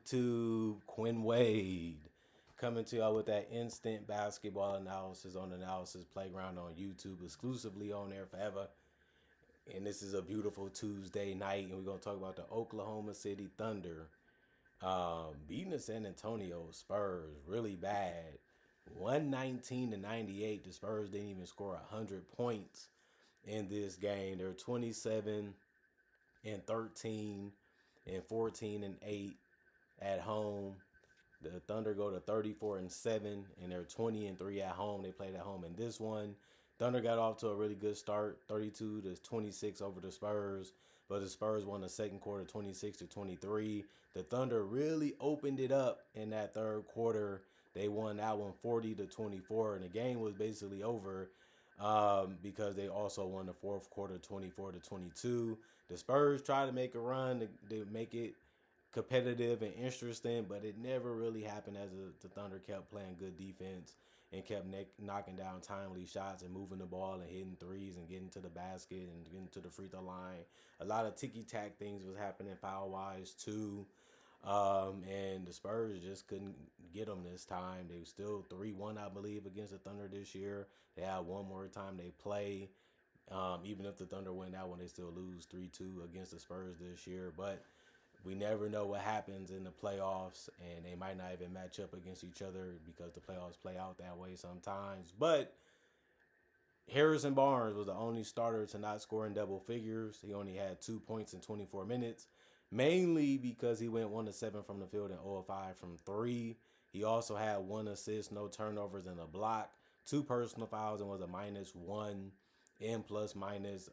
YouTube, Quinn Wade, coming to y'all with that instant basketball analysis on Analysis Playground on YouTube, exclusively on there forever. And this is a beautiful Tuesday night, and we're gonna talk about the Oklahoma City Thunder beating the San Antonio Spurs really bad, 119-98. The Spurs didn't even score 100 points in this game. They're 27-13 and 14-8 at home. The Thunder go to 34-7 and they're 20-3 at home. They played at home in this one. Thunder got off to a really good start, 32-26 over the Spurs, but the Spurs won the second quarter 26-23. The Thunder really opened it up in that third quarter. They won that one 40-24, and the game was basically over because they also won the fourth quarter 24-22. The Spurs tried to make a run to make it competitive and interesting, but it never really happened as the Thunder kept playing good defense and kept knocking down timely shots and moving the ball and hitting threes and getting to the basket and getting to the free throw line. A lot of ticky-tack things was happening foul-wise too. And the Spurs just couldn't get them this time. They were still 3-1, I believe, against the Thunder this year. They had one more time they play. Even if the Thunder win that one, they still lose 3-2 against the Spurs this year. But we never know what happens in the playoffs, and they might not even match up against each other because the playoffs play out that way sometimes. But Harrison Barnes was the only starter to not score in double figures. He only had 2 points in 24 minutes, mainly because he went 1-7 from the field and 0-5 from three. He also had 1 assist, no turnovers, and a block, 2 personal fouls, and was a -1 in plus minus.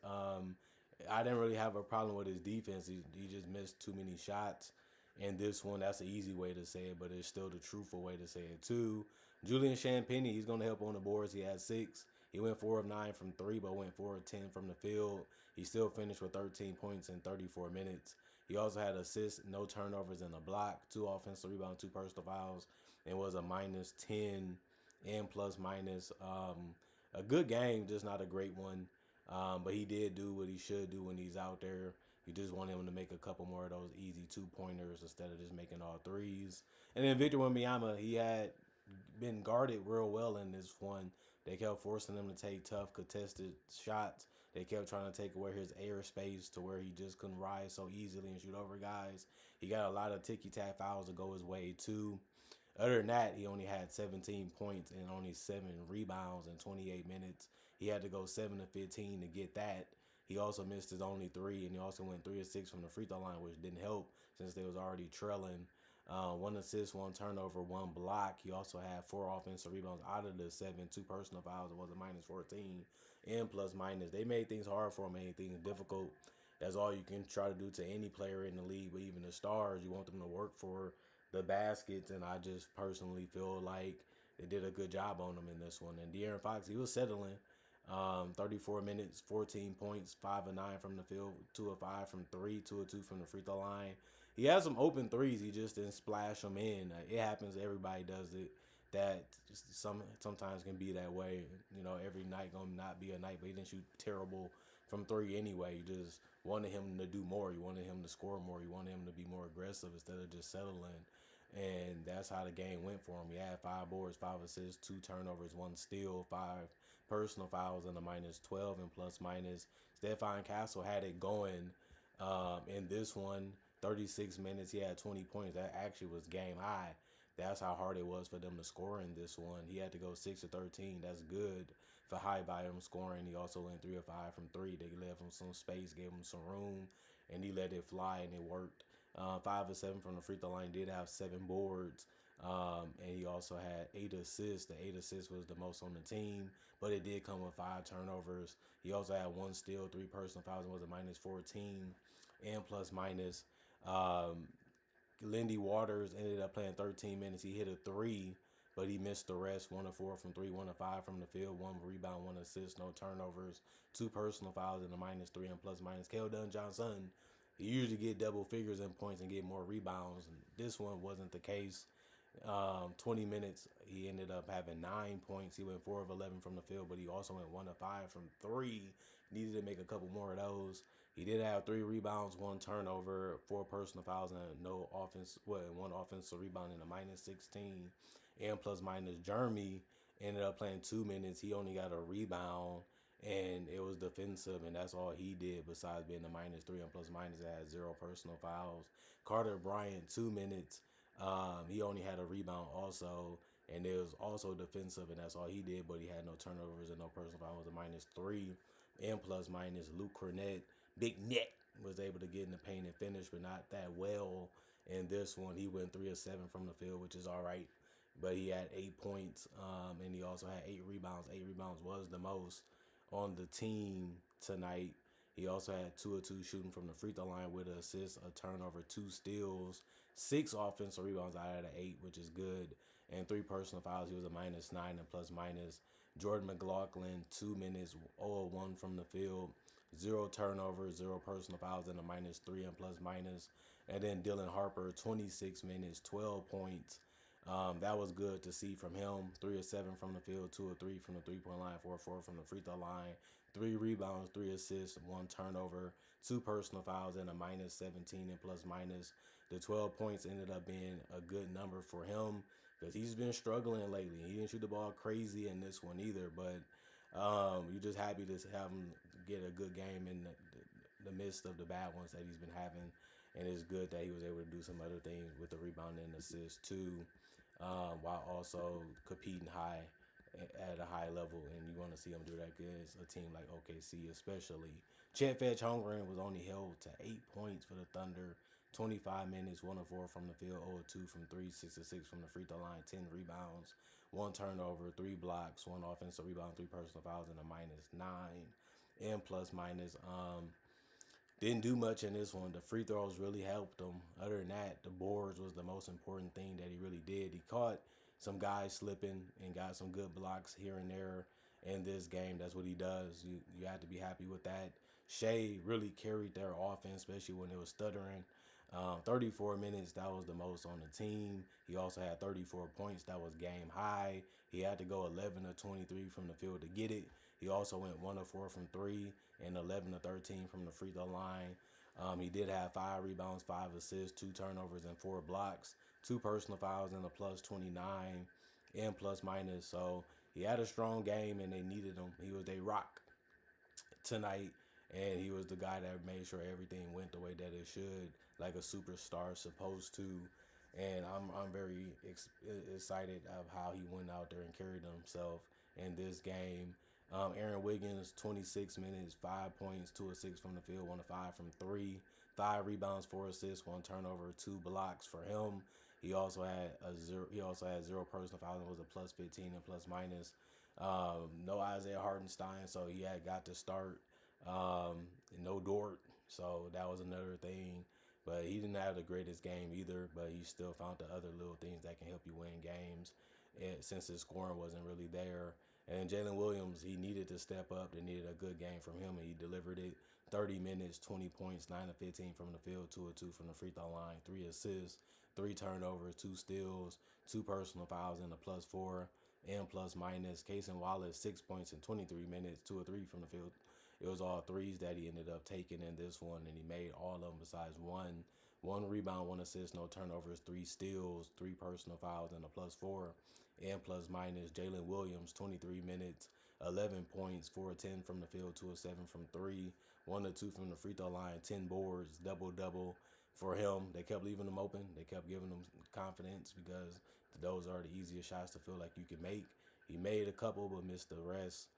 I didn't really have a problem with his defense. He just missed too many shots. And this one, that's the easy way to say it, but it's still the truthful way to say it too. Julian Champagnie, he's going to help on the boards. He had 6. He went 4 of 9 from 3, but went 4 of 10 from the field. He still finished with 13 points in 34 minutes. He also had assists, no turnovers, and a block, 2 offensive rebounds, 2 personal fouls, and was a -10 and plus minus. A good game, just not a great one. But he did do what he should do when he's out there. You just want him to make a couple more of those easy 2-pointers instead of just making all threes. And then Victor Wembanyama, he had been guarded real well in this one. They kept forcing him to take tough contested shots. They kept trying to take away his airspace to where he just couldn't rise so easily and shoot over guys. He got a lot of ticky-tack fouls to go his way too. Other than that, he only had 17 points and only 7 rebounds in 28 minutes. He had to go 7 of 15 to get that. He also missed his only 3, and he also went 3 of 6 from the free throw line, which didn't help since they was already trailing. 1 assist, 1 turnover, 1 block. He also had 4 offensive rebounds out of the 7, 2 personal fouls. It was a -14 and plus minus. They made things hard for him, made things difficult. That's all you can try to do to any player in the league, but even the stars, you want them to work for the baskets, and I just personally feel like they did a good job on him in this one. And De'Aaron Fox, he was settling. 34 minutes, 14 points, 5 of 9 from the field, 2 of 5 from 3, 2 of 2 from the free throw line. He had some open threes, he just didn't splash them in. It happens, everybody does it. That sometimes can be that way. You know, every night gonna not be a night, but he didn't shoot terrible from 3 anyway. You just wanted him to do more. You wanted him to score more. You wanted him to be more aggressive instead of just settling. And that's how the game went for him. He had 5 boards, 5 assists, 2 turnovers, 1 steal, 5 personal fouls, and a -12 and plus minus. Stephon Castle had it going in this one. 36 minutes, he had 20 points. That actually was game high. That's how hard it was for them to score in this one. He had to go 6 of 13. That's good for high volume scoring. He also went 3 of 5 from 3. They left him some space, gave him some room, and he let it fly, and it worked. 5 of 7 from the free throw line. Did have 7 boards. And he also had 8 assists. The 8 assists was the most on the team, but it did come with 5 turnovers. He also had 1 steal, 3 personal fouls, and was a -14 and plus minus. Lindy Waters ended up playing 13 minutes. He hit a 3, but he missed the rest. 1 of 4 from 3, 1 of 5 from the field, 1 rebound, 1 assist, no turnovers, 2 personal fouls, and a -3 and plus minus. Keldon Johnson, he usually get double figures in points and get more rebounds. This one wasn't the case. 20 minutes, he ended up having 9 points. He went 4 of 11 from the field, but he also went 1 of 5 from 3. Needed to make a couple more of those. He did have 3 rebounds, 1 turnover, 4 personal fouls, and no offense. What, one offensive rebound and a -16. And plus minus Jeremy ended up playing 2 minutes. He only got a rebound, and it was defensive, and that's all he did besides being a -3 and plus minus. Had 0 personal fouls. Carter Bryant 2 minutes. He only had a rebound also, and it was also defensive, and that's all he did. But he had no turnovers and no personal fouls. A -3 and plus minus. Luke Cornett, Big Net, was able to get in the paint and finish, but not that well. In this one, he went 3 of 7 from the field, which is all right. But he had 8 points, and he also had 8 rebounds. 8 rebounds was the most on the team tonight. He also had 2 of 2 shooting from the free throw line with an assist, a turnover, 2 steals, 6 offensive rebounds out of the 8, which is good, and 3 personal fouls. He was a -9 and plus minus. Jordan McLaughlin, 2 minutes, 0 of 1 from the field, 0 turnovers, 0 personal fouls, and a -3 and plus minus. And then Dylan Harper, 26 minutes, 12 points. That was good to see from him. 3 of 7 from the field, 2 of 3 from the 3-point line, 4 of 4 from the free throw line, 3 rebounds, 3 assists, 1 turnover, 2 personal fouls, and a -17 and plus minus. The 12 points ended up being a good number for him because he's been struggling lately. He didn't shoot the ball crazy in this one either, but you're just happy to have him get a good game in the midst of the bad ones that he's been having. And it's good that he was able to do some other things with the rebound and assist too, while also competing high at a high level. And you want to see him do that good as a team like OKC, especially. Chet Fetch Holmgren was only held to 8 points for the Thunder. 25 minutes, 1 of 4 from the field, 0 of 2 from 3, 6 of 6 from the free throw line, 10 rebounds, 1 turnover, 3 blocks, 1 offensive rebound, 3 personal fouls, and a -9 and plus minus. Didn't do much in this one. The free throws really helped him. Other than that, the boards was the most important thing that he really did. He caught some guys slipping and got some good blocks here and there in this game. That's what he does. You have to be happy with that. Shea really carried their offense, especially when it was stuttering. 34 minutes, that was the most on the team. He also had 34 points. That was game high. He had to go 11 of 23 from the field to get it. He also went 1 of 4 from 3 and 11 of 13 from the free throw line. He did have 5 rebounds, 5 assists, 2 turnovers, and 4 blocks, 2 personal fouls, and a +29 and plus minus. So he had a strong game, and they needed him. He was their rock tonight, and he was the guy that made sure everything went the way that it should, like a superstar supposed to. And I'm very excited of how he went out there and carried himself in this game. Aaron Wiggins, 26 minutes, 5 points, 2 of 6 from the field, 1 of 5 from 3, 5 rebounds, 4 assists, 1 turnover, 2 blocks for him. He also had a zero. He also had 0 personal fouls and was a +15 and plus minus. No Isaiah Hartenstein, so he had got to start. No Dort, so that was another thing. But he didn't have the greatest game either, but he still found the other little things that can help you win games, since his scoring wasn't really there. And Jalen Williams, he needed to step up. They needed a good game from him, and he delivered it. 30 minutes, 20 points, 9 of 15 from the field, 2 of 2 from the free throw line, 3 assists, 3 turnovers, 2 steals, 2 personal fouls, and a +4 and plus minus. Cason Wallace, 6 points in 23 minutes, 2 of 3 from the field. It was all threes that he ended up taking in this one, and he made all of them besides one. 1 rebound, 1 assist, no turnovers, 3 steals, 3 personal fouls, and a +4 and plus minus. Jalen Williams, 23 minutes, 11 points, 4 of 10 from the field, 2 of 7 from 3, 1 of 2 from the free throw line, 10 boards, double for him. They kept leaving him open. They kept giving him confidence because those are the easiest shots to feel like you can make. He made a couple but missed the rest.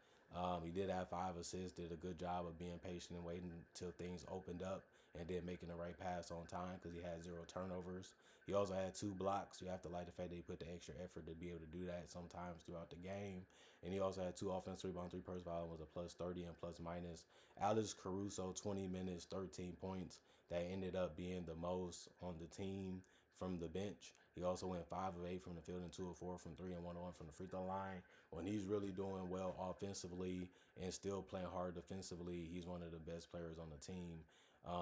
He did have 5 assists, did a good job of being patient and waiting until things opened up and then making the right pass on time because he had 0 turnovers. He also had 2 blocks. You have to like the fact that he put the extra effort to be able to do that sometimes throughout the game. And he also had 2 offensive rebounds, 3 personal fouls, was a +30 and plus minus. Alex Caruso, 20 minutes, 13 points. That ended up being the most on the team from the bench. He also went 5 of 8 from the field and 2 of 4 from 3 and 1 of 1 from the free throw line. When he's really doing well offensively and still playing hard defensively, he's one of the best players on the team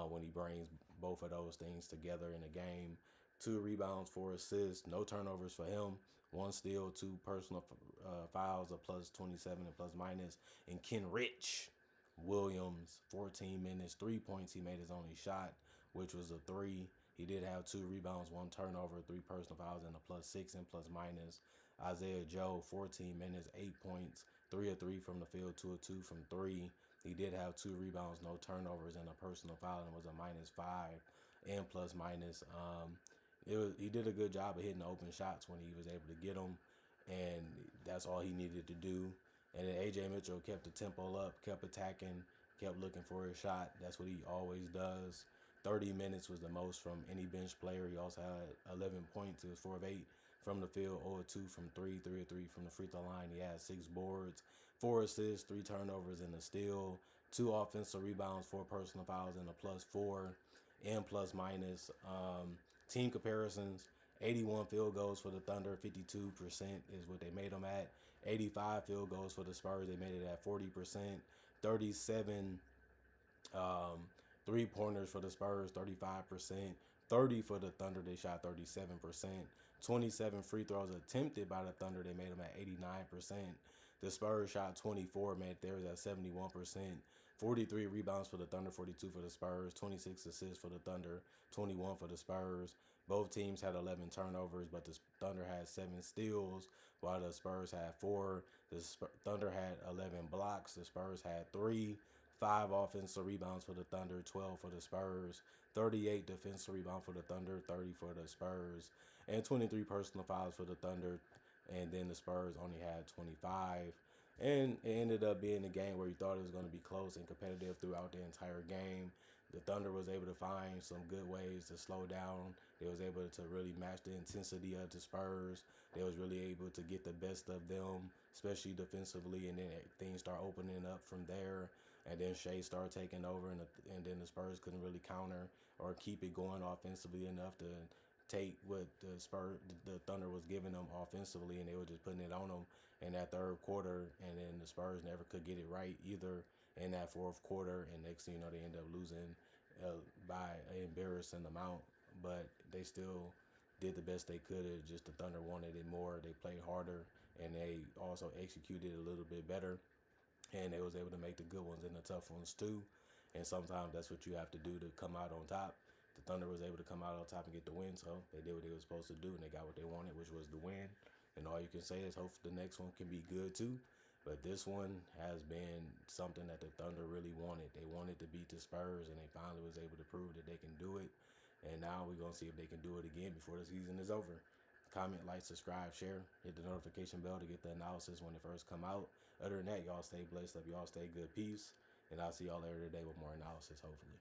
when he brings both of those things together in a game. 2 rebounds, 4 assists, no turnovers for him. 1 steal, 2 personal fouls, a +27 and plus minus. And Ken Rich, Williams, 14 minutes, 3 points. He made his only shot, which was a three. He did have 2 rebounds, 1 turnover, 3 personal fouls, and a +6 and plus minus. Isaiah Joe, 14 minutes, 8 points, 3 of 3 from the field, 2 of 2 from three. He did have 2 rebounds, no turnovers, and a personal foul, and was a -5 and plus minus. He did a good job of hitting the open shots when he was able to get them, and that's all he needed to do. And then AJ Mitchell kept the tempo up, kept attacking, kept looking for his shot. That's what he always does. 30 minutes was the most from any bench player. He also had 11 points. He was 4 of 8 from the field, 0 of 2 from three, 3 of 3 from the free throw line. He had 6 boards, 4 assists, 3 turnovers, and a steal, 2 offensive rebounds, 4 personal fouls, and a +4 and plus minus. Team comparisons: 81 field goals for the Thunder, 52% is what they made them at. 85 field goals for the Spurs, they made it at 40%. 37 um, 3 pointers for the Spurs, 35%. 30 for the Thunder, they shot 37%. 27 free throws attempted by the Thunder, they made them at 89%. The Spurs shot 24, made theirs at 71%. 43 rebounds for the Thunder, 42 for the Spurs. 26 assists for the Thunder, 21 for the Spurs. Both teams had 11 turnovers, but the Thunder had 7 steals, while the Spurs had 4. The Thunder had 11 blocks. The Spurs had 3. 5 offensive rebounds for the Thunder, 12 for the Spurs. 38 defensive rebounds for the Thunder, 30 for the Spurs. And 23 personal fouls for the Thunder. And then the Spurs only had 25. And it ended up being a game where you thought it was going to be close and competitive throughout the entire game. The Thunder was able to find some good ways to slow down. They was able to really match the intensity of the Spurs. They was really able to get the best of them, especially defensively, and then things start opening up from there. And then Shea started taking over, and then the Spurs couldn't really counter or keep it going offensively enough to take what the Thunder was giving them offensively, and they were just putting it on them in that third quarter. And then the Spurs never could get it right either in that fourth quarter. And next thing you know, they end up losing by an embarrassing amount. But they still did the best they could. It just the Thunder wanted it more. They played harder, and they also executed a little bit better. And they was able to make the good ones and the tough ones too. And sometimes that's what you have to do to come out on top. The Thunder was able to come out on top and get the win, so they did what they were supposed to do, and they got what they wanted, which was the win. And all you can say is hope the next one can be good too. But this one has been something that the Thunder really wanted. They wanted to beat the Spurs, and they finally was able to prove that they can do it. And now we're going to see if they can do it again before the season is over. Comment, like, subscribe, share. Hit the notification bell to get the analysis when it first come out. Other than that, y'all stay blessed up. Y'all stay good. Peace. And I'll see y'all later today with more analysis, hopefully.